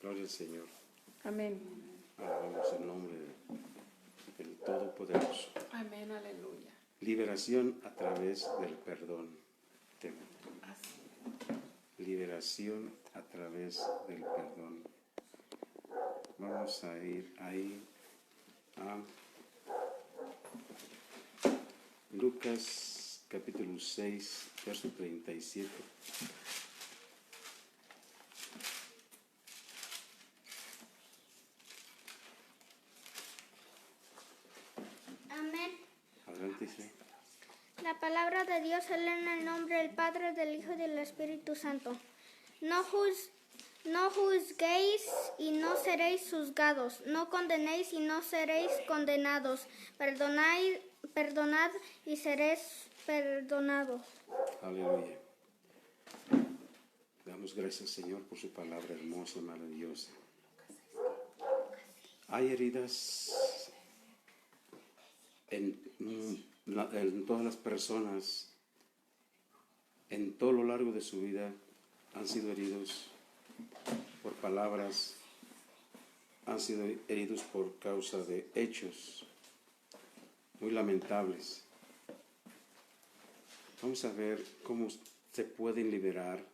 Gloria al Señor. Amén. Alabamos el nombre del Todopoderoso. Amén, aleluya. Liberación a través del perdón. Liberación a través del perdón. Vamos a ir ahí a Lucas capítulo 6, verso 37. Amén. Adelante, sí. La palabra de Dios se lee en el nombre del Padre, del Hijo y del Espíritu Santo. No juzguéis y no seréis juzgados. No condenéis y no seréis condenados. Perdonad y seréis perdonados. Aleluya. Damos gracias, Señor, por su palabra hermosa y maravillosa. Hay heridas en todas las personas, en todo lo largo de su vida, han sido heridos por palabras, han sido heridos por causa de hechos muy lamentables. Vamos a ver cómo se pueden liberar,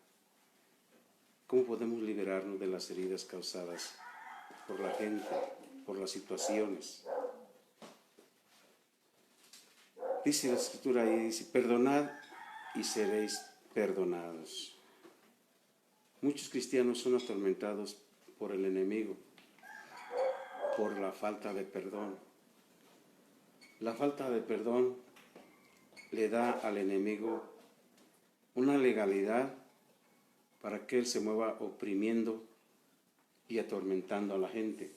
cómo podemos liberarnos de las heridas causadas por la gente, por las situaciones. Dice la Escritura ahí, dice, perdonad y seréis perdonados. Muchos cristianos son atormentados por el enemigo, por la falta de perdón. La falta de perdón le da al enemigo una legalidad para que él se mueva oprimiendo y atormentando a la gente.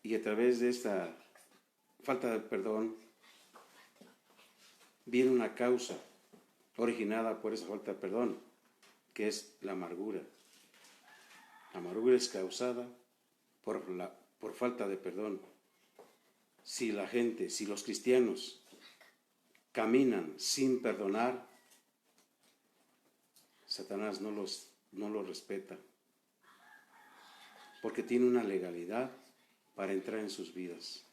Y a través de esta falta de perdón viene una causa originada por esa falta de perdón, que es la amargura. La amargura es causada por falta de perdón. Si la gente, si los cristianos caminan sin perdonar, Satanás no los respeta, porque tiene una legalidad para entrar en sus vidas.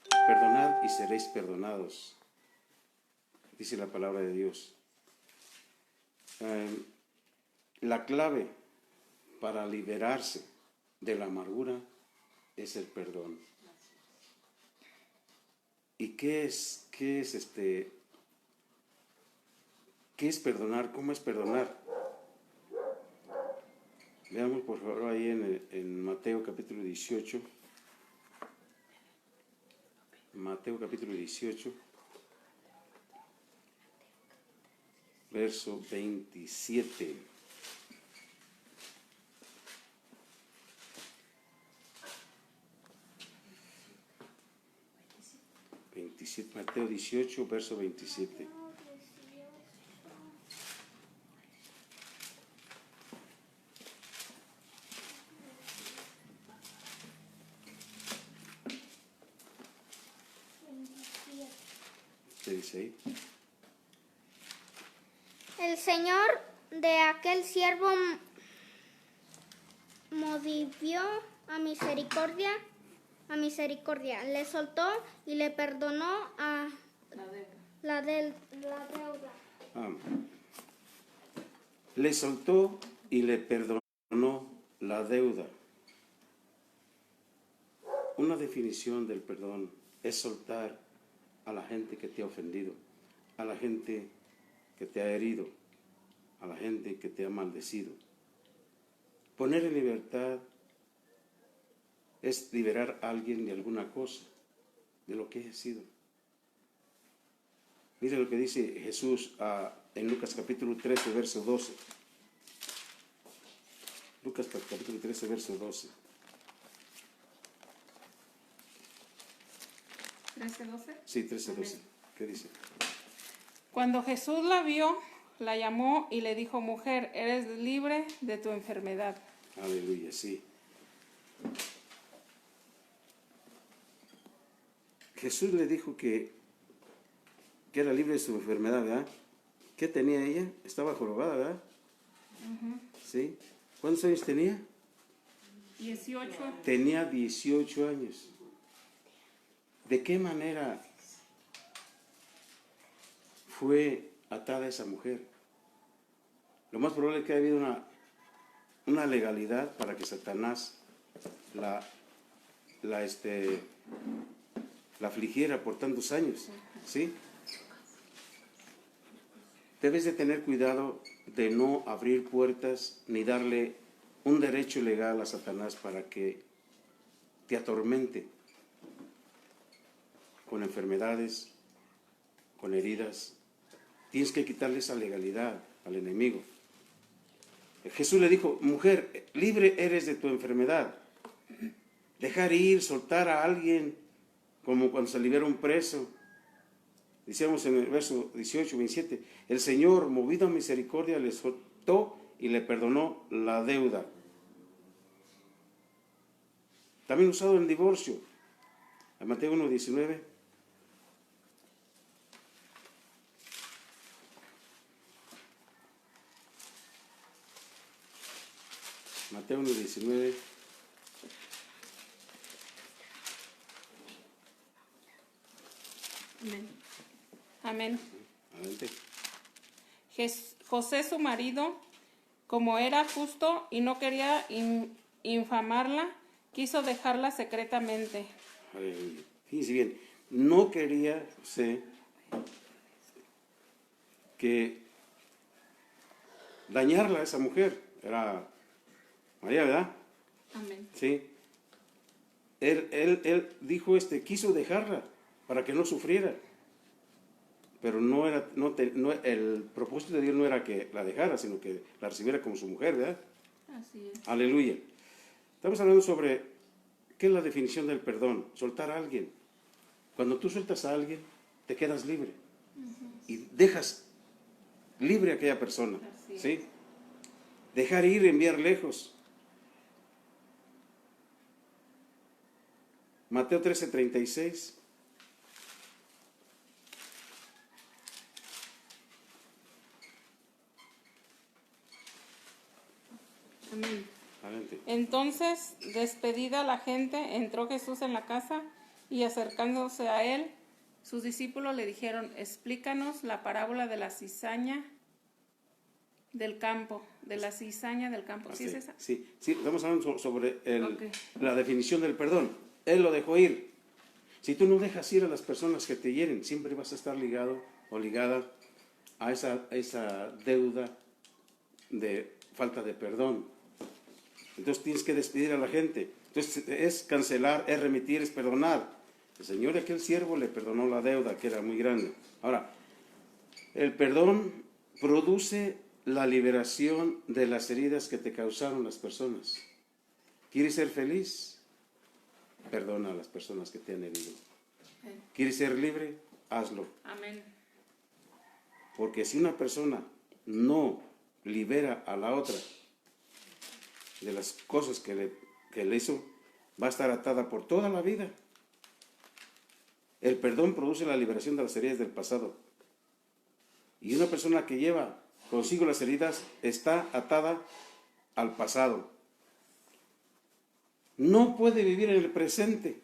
Perdonad y seréis perdonados, dice la palabra de Dios. La clave para liberarse de la amargura es el perdón. ¿Y qué es perdonar? ¿Cómo es perdonar? Veamos por favor ahí en Mateo capítulo 18. Mateo capítulo 18, verso 27. Mateo 18, verso 27. ¿Qué dice ahí? El Señor de aquel siervo movió a misericordia, le soltó y le perdonó a la deuda. Le soltó y le perdonó la deuda. Una definición del perdón es soltar a la gente que te ha ofendido, a la gente que te ha herido, a la gente que te ha maldecido. Poner en libertad es liberar a alguien de alguna cosa, de lo que haya sido. Mire lo que dice Jesús en Lucas capítulo 13, verso 12. Lucas capítulo 13, verso 12. 13:12. Sí, 13, 12. ¿Qué dice? Cuando Jesús la vio, la llamó y le dijo, mujer, eres libre de tu enfermedad. Aleluya, sí. Jesús le dijo que era libre de su enfermedad, ¿verdad? ¿Qué tenía ella? Estaba jorobada, ¿verdad? ¿Sí? ¿Cuántos años tenía? 18. Tenía 18 años. ¿De qué manera fue atada esa mujer? Lo más probable es que haya habido una legalidad para que Satanás la afligiera por tantos años, ¿sí? Debes de tener cuidado de no abrir puertas ni darle un derecho legal a Satanás para que te atormente con enfermedades, con heridas. Tienes que quitarle esa legalidad al enemigo. Jesús le dijo, mujer, libre eres de tu enfermedad. Dejar ir, soltar a alguien, como cuando se libera un preso. Decíamos en el verso 18, 27, el Señor, movido a misericordia, le soltó y le perdonó la deuda. También usado en divorcio. En Mateo 1, 19. Mateo 1, 19. Amén. Amén. Adelante. José, su marido, como era justo y no quería infamarla, quiso dejarla secretamente. Aleluya. Fíjense bien, no quería José que dañarla a esa mujer. Era María, ¿verdad? Amén. Sí. Él dijo, quiso dejarla para que no sufriera. Pero el propósito de Dios no era que la dejara, sino que la recibiera como su mujer, ¿verdad? Así es. Aleluya. Estamos hablando sobre qué es la definición del perdón. Soltar a alguien. Cuando tú sueltas a alguien, te quedas libre. Y dejas libre a aquella persona. Así es. ¿Sí? Dejar ir, enviar lejos. Mateo 13:36. Amén. Adelante. Entonces, despedida la gente, entró Jesús en la casa y acercándose a él, sus discípulos le dijeron, explícanos la parábola de la cizaña del campo, de la cizaña del campo. ¿Sí es esa? Sí, estamos hablando sobre Ok. la definición del perdón. Él lo dejó ir. Si tú no dejas ir a las personas que te hieren, siempre vas a estar ligado o ligada a esa deuda de falta de perdón. Entonces tienes que despedir a la gente. Entonces es cancelar, es remitir, es perdonar. El Señor de aquel siervo le perdonó la deuda, que era muy grande. Ahora, el perdón produce la liberación de las heridas que te causaron las personas. ¿Quieres ser feliz? Perdona a las personas que te han herido. ¿Quieres ser libre? Hazlo. Amén. Porque si una persona no libera a la otra de las cosas que le hizo, va a estar atada por toda la vida. El perdón produce la liberación de las heridas del pasado. Y una persona que lleva consigo las heridas está atada al pasado. No puede vivir en el presente.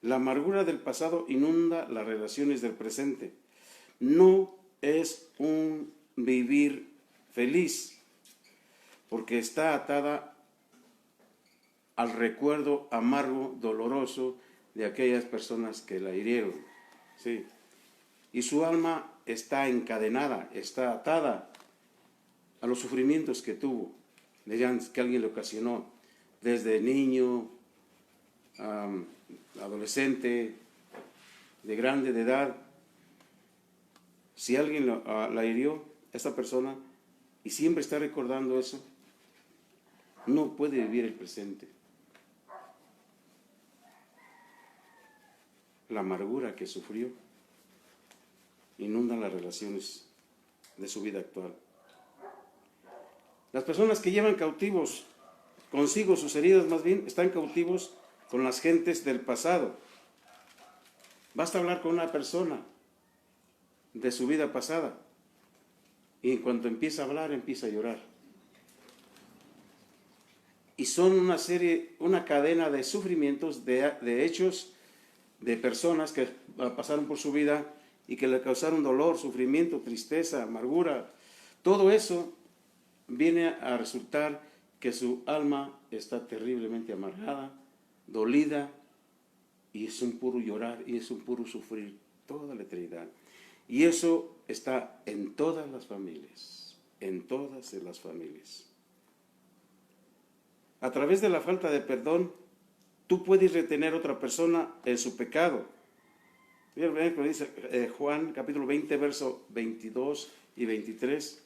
La amargura del pasado inunda las relaciones del presente. No es un vivir feliz, porque está atada al recuerdo amargo, doloroso de aquellas personas que la hirieron. ¿Sí? Y su alma está encadenada, está atada a los sufrimientos que tuvo, que alguien le ocasionó, desde niño, adolescente, de grande, de edad. Si alguien la hirió, esa persona, y siempre está recordando eso, no puede vivir el presente. La amargura que sufrió inunda las relaciones de su vida actual. Las personas que llevan cautivos consigo sus heridas, más bien, están cautivos con las gentes del pasado. Basta hablar con una persona de su vida pasada Y en cuanto empieza a hablar, empieza a llorar. Y son una cadena de sufrimientos, de hechos, de personas que pasaron por su vida y que le causaron dolor, sufrimiento, tristeza, amargura. Todo eso viene a resultar que su alma está terriblemente amargada, dolida, y es un puro llorar y es un puro sufrir toda la eternidad. Y eso está en todas las familias, en todas las familias. A través de la falta de perdón, tú puedes retener a otra persona en su pecado. Fíjate lo que dice Juan capítulo 20, verso 22 y 23.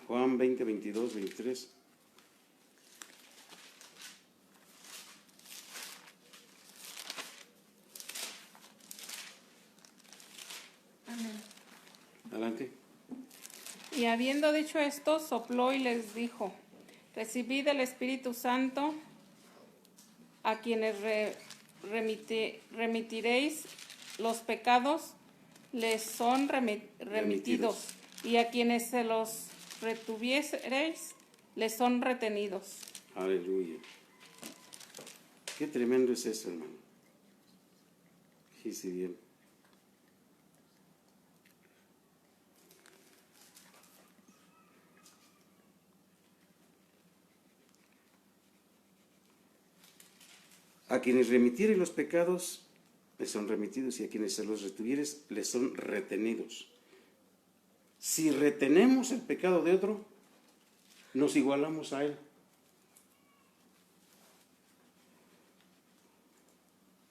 Juan 20, 22, 23. Amén. Adelante. Y habiendo dicho esto, sopló y les dijo: recibid el Espíritu Santo. A quienes remitiréis los pecados, les son remitidos. Y a quienes se los retuviereis, les son retenidos. Aleluya. Qué tremendo es eso, hermano. Fíjese bien. A quienes remitieres los pecados, les son remitidos, y a quienes se los retuvieres, les son retenidos. Si retenemos el pecado de otro, nos igualamos a él.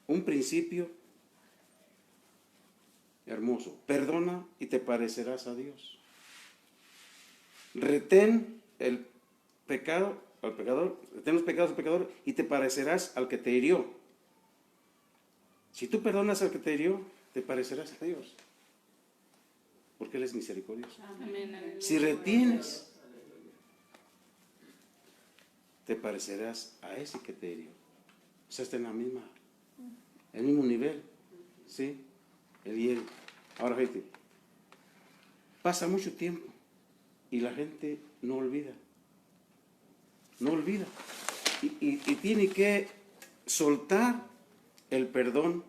Un principio hermoso: perdona y te parecerás a Dios. Retén el pecado al pecador, retén los pecados al pecador y te parecerás al que te hirió. Si tú perdonas al que te hirió, te parecerás a Dios, porque Él es misericordioso. Amén. Si retienes, te parecerás a ese que te hirió. O sea, está en el mismo nivel, ¿sí? Él y él. Ahora, fíjate, pasa mucho tiempo y la gente no olvida. No olvida. Y tiene que soltar el perdón,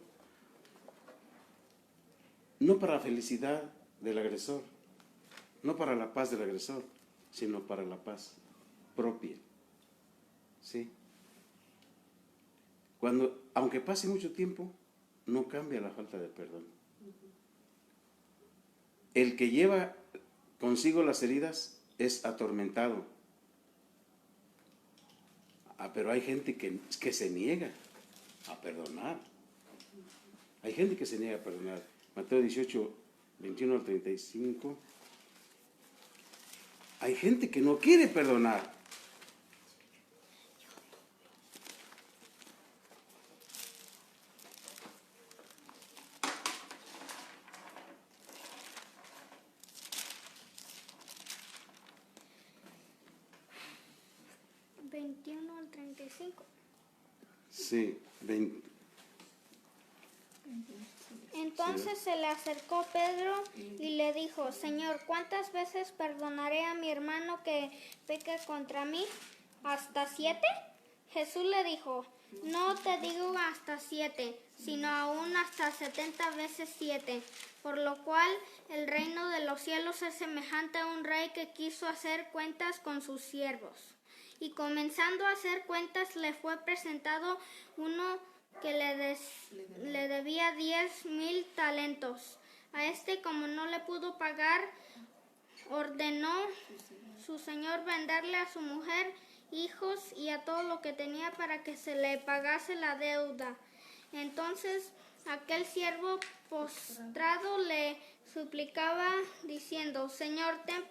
no para la felicidad del agresor, no para la paz del agresor, sino para la paz propia. ¿Sí? Aunque pase mucho tiempo, no cambia la falta de perdón. El que lleva consigo las heridas es atormentado. Pero hay gente que se niega a perdonar. Hay gente que se niega a perdonar. Mateo 18, 21 al 35. Hay gente que no quiere perdonar. Sí, 20. Entonces se le acercó Pedro y le dijo: Señor, ¿cuántas veces perdonaré a mi hermano que peque contra mí? ¿Hasta 7? Jesús le dijo: no te digo hasta 7, sino aún hasta 70 veces 7. Por lo cual el reino de los cielos es semejante a un rey que quiso hacer cuentas con sus siervos. Y comenzando a hacer cuentas, le fue presentado uno que le debía 10,000 talentos. A este, como no le pudo pagar, ordenó su señor venderle a su mujer, hijos y a todo lo que tenía para que se le pagase la deuda. Entonces aquel siervo postrado le suplicaba diciendo: Señor, ten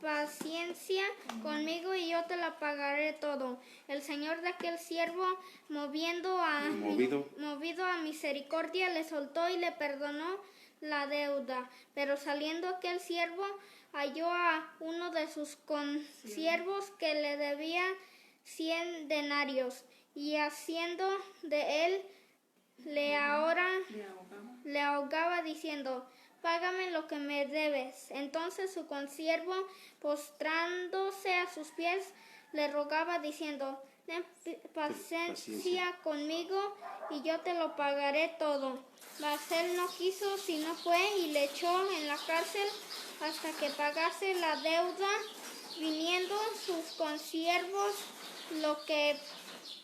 paciencia conmigo y yo te la pagaré todo. El señor de aquel siervo, movido a misericordia, le soltó y le perdonó la deuda. Pero saliendo aquel siervo, halló a uno de sus consiervos que le debía 100 denarios, y haciendo de él le ahogaba diciendo: págame lo que me debes. Entonces su consiervo, postrándose a sus pies, le rogaba diciendo, ten paciencia conmigo y yo te lo pagaré todo. Mas él no quiso, sino fue y le echó en la cárcel hasta que pagase la deuda. Viniendo sus consiervos, lo que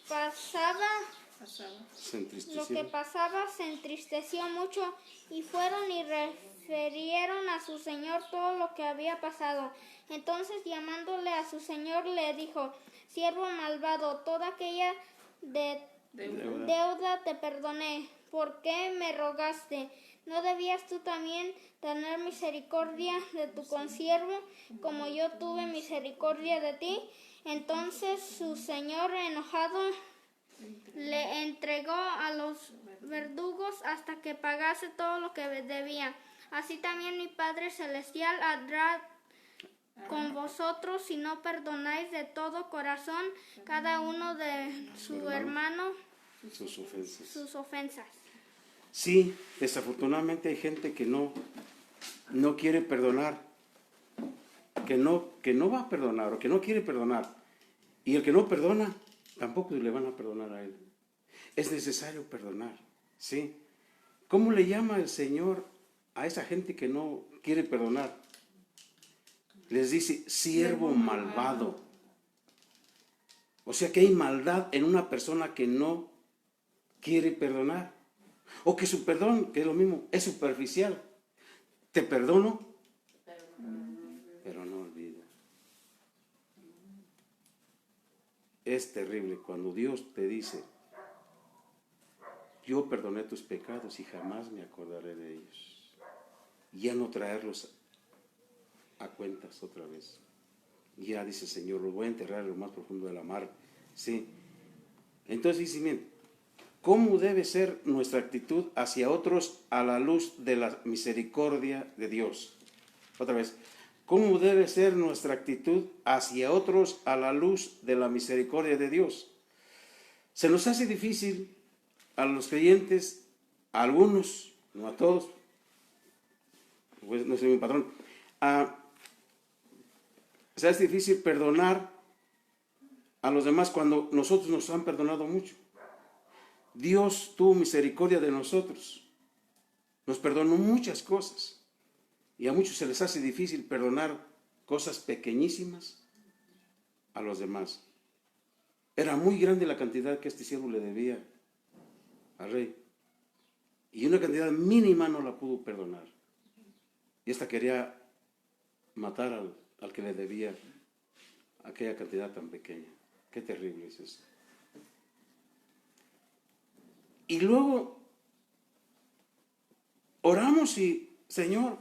pasaba se entristeció mucho, y fueron y refirieron a su señor todo lo que había pasado. Entonces, llamándole a su señor, le dijo, siervo malvado, toda aquella deuda te perdoné. ¿Por qué me rogaste? ¿No debías tú también tener misericordia de tu consiervo, como yo tuve misericordia de ti? Entonces su señor, enojado, le entregó a los verdugos hasta que pagase todo lo que debía. Así también mi Padre Celestial hará con vosotros si no perdonáis de todo corazón cada uno de su hermano sus ofensas. Sí, desafortunadamente hay gente que no quiere perdonar, que no va a perdonar o que no quiere perdonar. Y el que no perdona, tampoco le van a perdonar a él. Es necesario perdonar, ¿sí? ¿Cómo le llama el Señor a esa gente que no quiere perdonar? Les dice, siervo malvado. O sea que hay maldad en una persona que no quiere perdonar. O que su perdón, que es lo mismo, es superficial. Te perdono, pero no olvido. Es terrible cuando Dios te dice, yo perdoné tus pecados y jamás me acordaré de ellos. Ya no traerlos a cuentas otra vez. Ya dice Señor, los voy a enterrar en lo más profundo de la mar. Sí. Entonces dice, miren, ¿cómo debe ser nuestra actitud hacia otros a la luz de la misericordia de Dios? Otra vez, ¿cómo debe ser nuestra actitud hacia otros a la luz de la misericordia de Dios? Se nos hace difícil a los creyentes, a algunos, no a todos, pues no soy mi patrón, se hace difícil perdonar a los demás cuando nosotros nos han perdonado mucho. Dios tuvo misericordia de nosotros, nos perdonó muchas cosas, y a muchos se les hace difícil perdonar cosas pequeñísimas a los demás. Era muy grande la cantidad que este siervo le debía al rey, y una cantidad mínima no la pudo perdonar, y esta quería matar al que le debía aquella cantidad tan pequeña. Qué terrible es eso. Y luego oramos y, Señor,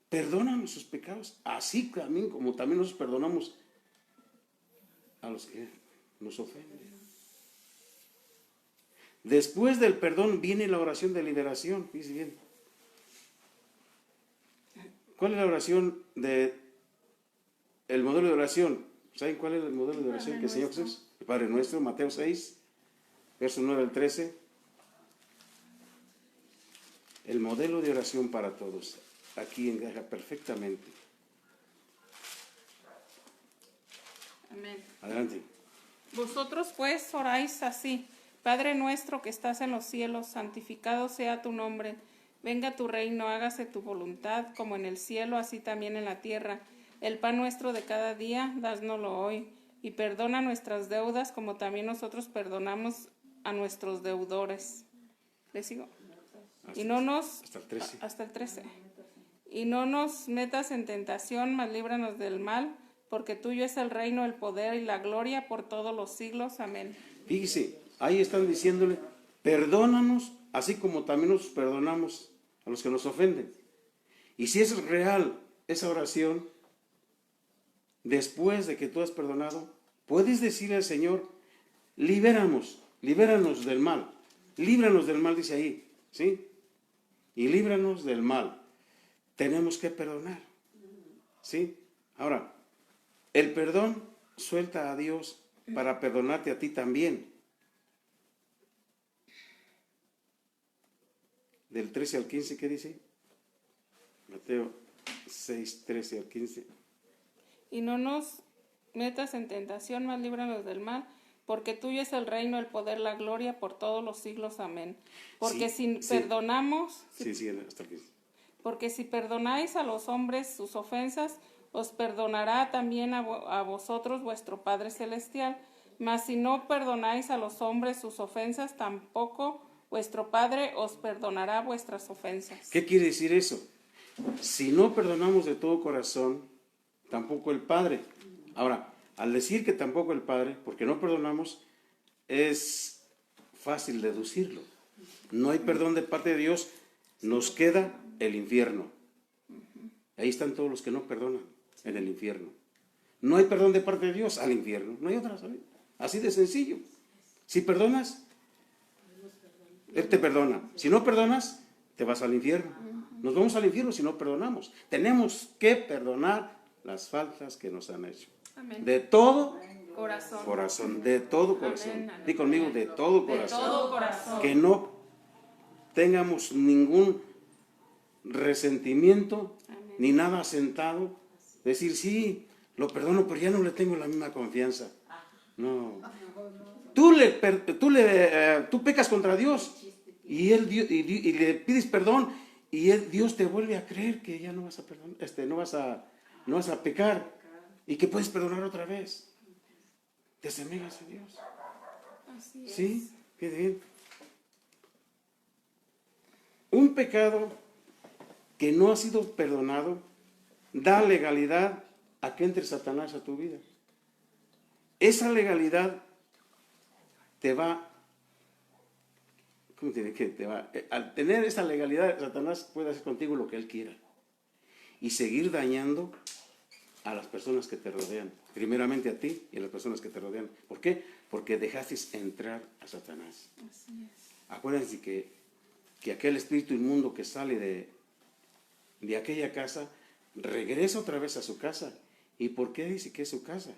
perdónanos sus pecados, así también como también nosotros perdonamos a los que nos ofenden. Después del perdón viene la oración de liberación. Fíjense bien. ¿Cuál es la oración el modelo de oración? ¿Saben cuál es el modelo de oración que el Señor Jesús? El Padre Nuestro, Mateo 6. Verso 9 al 13, el modelo de oración para todos. Aquí encaja perfectamente. Amén. Adelante. Vosotros pues oráis así: Padre nuestro que estás en los cielos, santificado sea tu nombre. Venga tu reino, hágase tu voluntad, como en el cielo, así también en la tierra. El pan nuestro de cada día, dásnoslo hoy. Y perdona nuestras deudas, como también nosotros perdonamos a nuestros deudores. ¿Le sigo? Hasta el 13. Y no nos metas en tentación, mas líbranos del mal, porque tuyo es el reino, el poder y la gloria por todos los siglos. Amén. Fíjese, ahí están diciéndole, perdónanos, así como también nos perdonamos a los que nos ofenden. Y si es real esa oración, después de que tú has perdonado, puedes decirle al Señor, libéranos del mal. Líbranos del mal, dice ahí, ¿sí? Y líbranos del mal. Tenemos que perdonar, ¿sí? Ahora, el perdón suelta a Dios para perdonarte a ti también. del 13 al 15, ¿qué dice? Mateo 6, 13 al 15. Y no nos metas en tentación, mas líbranos del mal, porque tuyo es el reino, el poder, la gloria, por todos los siglos. Amén. Porque Sí, si sí. perdonamos, Sí, hasta el 15. porque si perdonáis a los hombres sus ofensas, os perdonará también a vosotros vuestro Padre Celestial. Mas si no perdonáis a los hombres sus ofensas, tampoco vuestro Padre os perdonará vuestras ofensas. ¿Qué quiere decir eso? Si no perdonamos de todo corazón, tampoco el Padre. Ahora, al decir que tampoco el Padre, porque no perdonamos, es fácil deducirlo. No hay perdón de parte de Dios, nos queda el infierno. Ahí están todos los que no perdonan, en el infierno. No hay perdón de parte de Dios, al infierno. No hay otra salida. Así de sencillo. Si perdonas, Él te perdona. Si no perdonas, te vas al infierno. Nos vamos al infierno si no perdonamos. Tenemos que perdonar las faltas que nos han hecho. Amén. De todo Corazón. de todo corazón. Amén, amén. Di conmigo, de todo De corazón. todo corazón. Que no tengamos ningún resentimiento, Amén. ni nada asentado. Decir, sí, lo perdono, pero ya no le tengo la misma confianza. No. Tú pecas contra Dios y le pides perdón y Dios te vuelve a creer que ya no vas a perdonar, no vas a pecar y que puedes perdonar otra vez. Te asemejas a Dios. Así es. ¿Sí? Qué bien. Un pecado que no ha sido perdonado da legalidad a que entre Satanás a tu vida. Esa legalidad te va, ¿cómo te digo? Al tener esa legalidad, Satanás puede hacer contigo lo que él quiera y seguir dañando a las personas que te rodean, primeramente a ti y a las personas que te rodean. ¿Por qué? Porque dejaste entrar a Satanás. Así es. Acuérdense que aquel espíritu inmundo que sale de aquella casa regresa otra vez a su casa. ¿Y por qué dice que es su casa?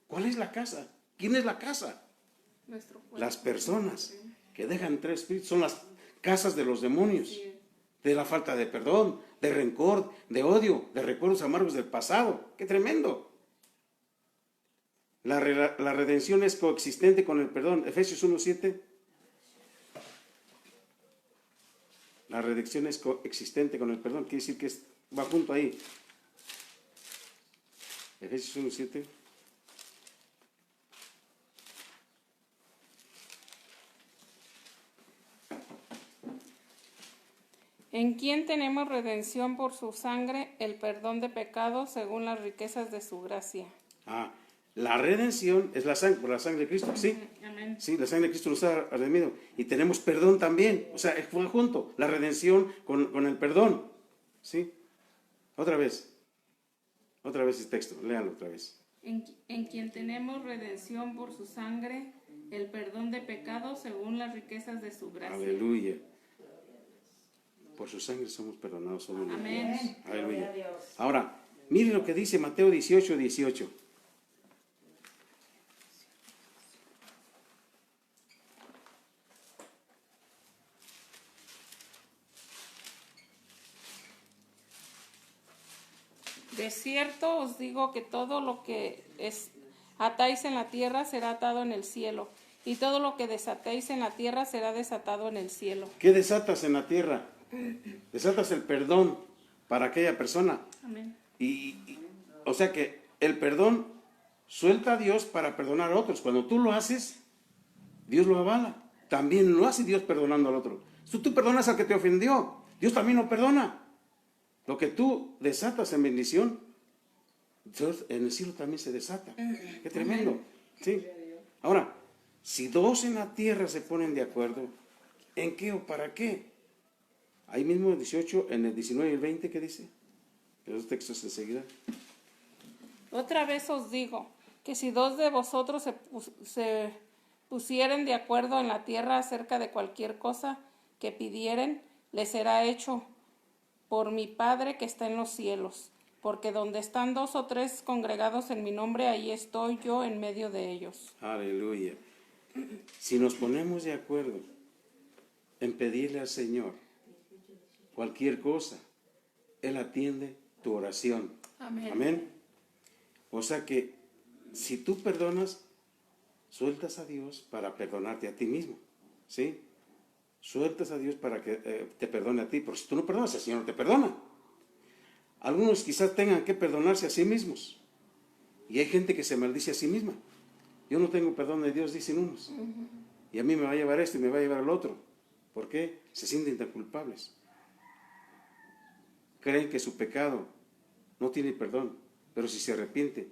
¿Cuál es la casa? ¿Quién es la casa? Nuestro cuerpo. Las personas que dejan entrar espíritus son las casas de los demonios, Sí. de la falta de perdón, de rencor, de odio, de recuerdos amargos del pasado. ¡Qué tremendo! La redención es coexistente con el perdón. Efesios 1:7. La redención es coexistente con el perdón. Quiere decir que va junto ahí. Efesios 1:7. En quien tenemos redención por su sangre, el perdón de pecados según las riquezas de su gracia. La redención es por la sangre de Cristo, ¿sí? Amén. Sí, la sangre de Cristo nos ha redimido. Y tenemos perdón también. O sea, fue junto. La redención con el perdón. ¿Sí? Otra vez el texto. Léanlo otra vez. En quien tenemos redención por su sangre, el perdón de pecados según las riquezas de su gracia. Aleluya. Por su sangre somos perdonados. Somos Amén. limpios. Aleluya. Ahora, miren lo que dice Mateo 18:18. De cierto os digo que todo lo que atáis en la tierra será atado en el cielo, y todo lo que desatéis en la tierra será desatado en el cielo. ¿Qué desatas en la tierra? Desatas el perdón para aquella persona. Amén. O sea que el perdón suelta a Dios para perdonar a otros. Cuando tú lo haces, Dios lo avala. También lo hace Dios perdonando al otro. Si tú perdonas al que te ofendió, Dios también lo perdona. Lo que tú desatas en bendición, Dios en el cielo también se desata. Qué tremendo. ¿Sí? Ahora, si dos en la tierra se ponen de acuerdo, ¿en qué o para qué? Ahí mismo en el 18, en el 19 y el 20, ¿qué dice? Los textos enseguida. Otra vez os digo que si dos de vosotros se pusieren de acuerdo en la tierra acerca de cualquier cosa que pidieren, les será hecho por mi Padre que está en los cielos. Porque donde están 2 o 3 congregados en mi nombre, ahí estoy yo en medio de ellos. Aleluya. Si nos ponemos de acuerdo en pedirle al Señor cualquier cosa. Él atiende tu oración. Amén. Amén. O sea que si tú perdonas, sueltas a Dios para perdonarte a ti mismo. ¿Sí? Sueltas a Dios para que te perdone a ti. Porque si tú no perdonas, el Señor no te perdona. Algunos quizás tengan que perdonarse a sí mismos. Y hay gente que se maldice a sí misma. Yo no tengo perdón de Dios, dicen unos. Y a mí me va a llevar esto y me va a llevar al otro. ¿Por qué? Se sienten tan culpables. Creen que su pecado no tiene perdón. Pero si se arrepiente,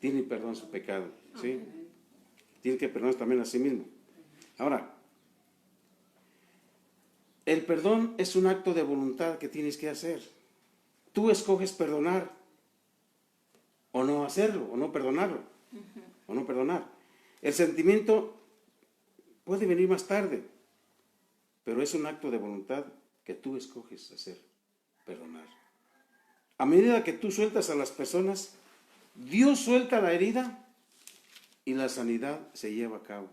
tiene perdón su pecado. ¿Sí? Tiene que perdonarse también a sí mismo. Ahora, el perdón es un acto de voluntad que tienes que hacer. Tú escoges perdonar o no hacerlo, o no perdonarlo, o no perdonar. El sentimiento puede venir más tarde, pero es un acto de voluntad que tú escoges hacer, perdonar. A medida que tú sueltas a las personas, Dios suelta la herida y la sanidad se lleva a cabo.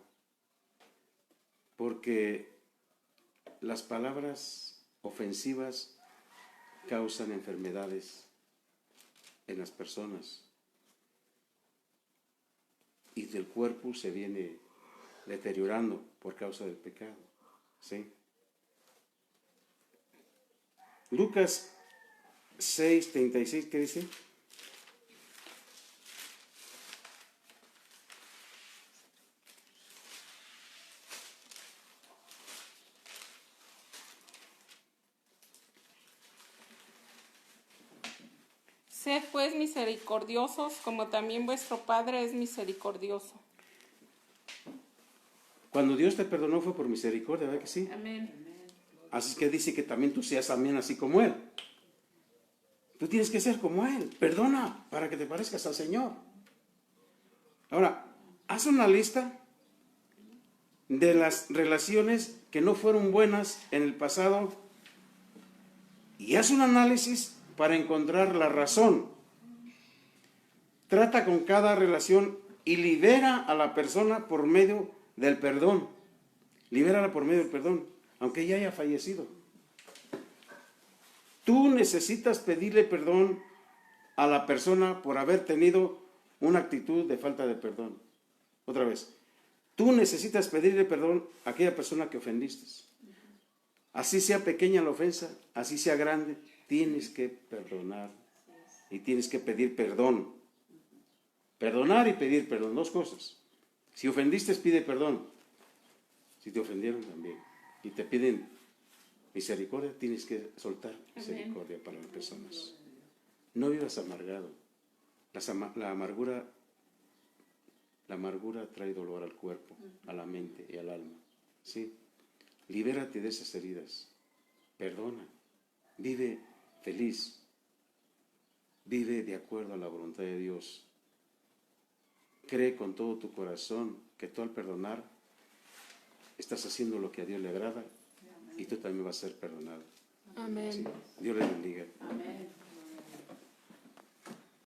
Porque las palabras ofensivas causan enfermedades en las personas y del cuerpo se viene deteriorando por causa del pecado. ¿Sí? Lucas 6:36, ¿qué dice? Sed pues misericordiosos, como también vuestro Padre es misericordioso. Cuando Dios te perdonó fue por misericordia, ¿verdad que sí? Amén. Así que dice que también tú seas también así como Él. Tú tienes que ser como Él. Perdona para que te parezcas al Señor. Ahora, haz una lista de las relaciones que no fueron buenas en el pasado y haz un análisis para encontrar la razón. Trata con cada relación y libera a la persona por medio del perdón. Libérala por medio del perdón, aunque ya haya fallecido. Tú necesitas pedirle perdón a la persona por haber tenido una actitud de falta de perdón. Otra vez, tú necesitas pedirle perdón a aquella persona que ofendiste. Así sea pequeña la ofensa, así sea grande, tienes que perdonar y tienes que pedir perdón. Perdonar y pedir perdón, dos cosas. Si ofendiste, pide perdón. Si te ofendieron también y te piden misericordia, tienes que soltar misericordia para las personas. No vivas amargado. La amargura trae dolor al cuerpo, a la mente y al alma. ¿Sí? Libérate de esas heridas. Perdona. Vive feliz. Vive de acuerdo a la voluntad de Dios. Cree con todo tu corazón que tú al perdonar estás haciendo lo que a Dios le agrada y tú también vas a ser perdonado. Amén. ¿Sí? Dios le bendiga. Amén.